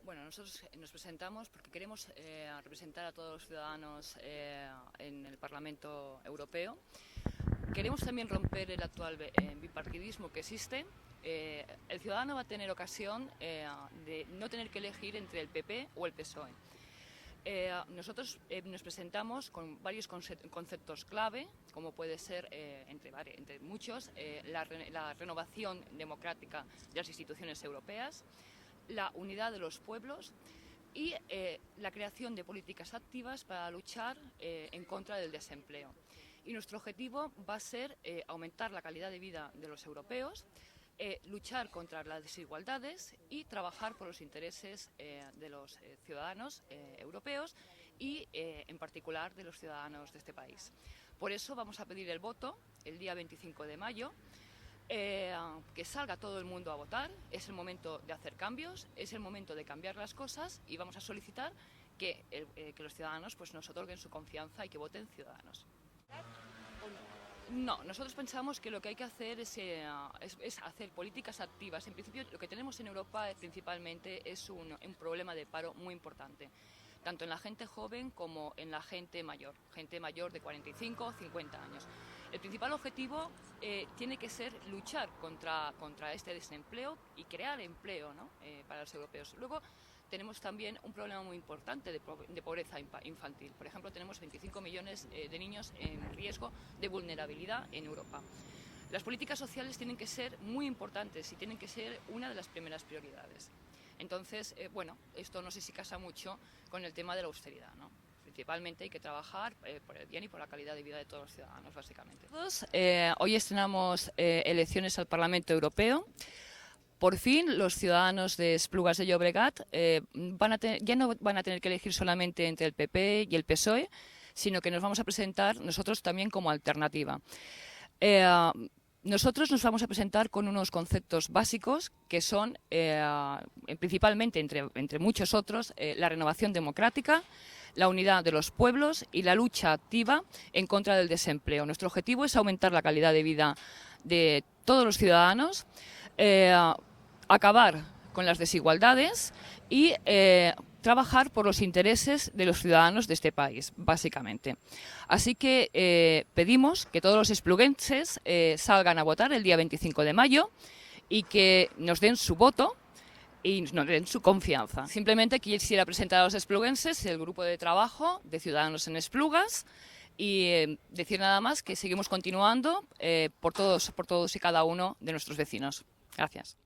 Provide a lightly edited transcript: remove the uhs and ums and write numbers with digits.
Bueno, nosotros nos presentamos porque queremos representar a todos los ciudadanos en el Parlamento Europeo. Queremos también romper el actual bipartidismo que existe. El ciudadano va a tener ocasión de no tener que elegir entre el PP o el PSOE. Nosotros nos presentamos con varios conceptos clave, como puede ser, entre muchos, la renovación democrática de las instituciones europeas, la unidad de los pueblos y la creación de políticas activas para luchar en contra del desempleo. Y nuestro objetivo va a ser aumentar la calidad de vida de los europeos, luchar contra las desigualdades y trabajar por los intereses de los ciudadanos europeos y, en particular, de los ciudadanos de este país. Por eso vamos a pedir el voto el día 25 de mayo, que salga todo el mundo a votar. Es el momento de hacer cambios, es el momento de cambiar las cosas y vamos a solicitar que los ciudadanos pues, nos otorguen su confianza y que voten Ciudadanos. No, nosotros pensamos que lo que hay que hacer es hacer políticas activas. En principio, lo que tenemos en Europa principalmente es un problema de paro muy importante, tanto en la gente joven como en la gente mayor de 45 o 50 años. El principal objetivo tiene que ser luchar contra este desempleo y crear empleo, ¿no? Para los europeos. Luego, tenemos también un problema muy importante de pobreza infantil. Por ejemplo, tenemos 25 millones de niños en riesgo de vulnerabilidad en Europa. Las políticas sociales tienen que ser muy importantes y tienen que ser una de las primeras prioridades. Entonces, bueno, esto no sé si casa mucho con el tema de la austeridad, ¿no? Principalmente hay que trabajar por el bien y por la calidad de vida de todos los ciudadanos, básicamente. Hoy estrenamos elecciones al Parlamento Europeo. Por fin, los ciudadanos de Esplugas de Llobregat ya no van a tener que elegir solamente entre el PP y el PSOE, sino que nos vamos a presentar nosotros también como alternativa. Nosotros nos vamos a presentar con unos conceptos básicos que son, principalmente, entre muchos otros, la renovación democrática, la unidad de los pueblos y la lucha activa en contra del desempleo. Nuestro objetivo es aumentar la calidad de vida de todos los ciudadanos, acabar con las desigualdades y trabajar por los intereses de los ciudadanos de este país, básicamente. Así que pedimos que todos los espluguenses salgan a votar el día 25 de mayo y que nos den su voto y nos den su confianza. Simplemente quisiera presentar a los espluguenses el grupo de trabajo de Ciudadanos en Esplugas y decir nada más que seguimos continuando por todos y cada uno de nuestros vecinos. Gracias.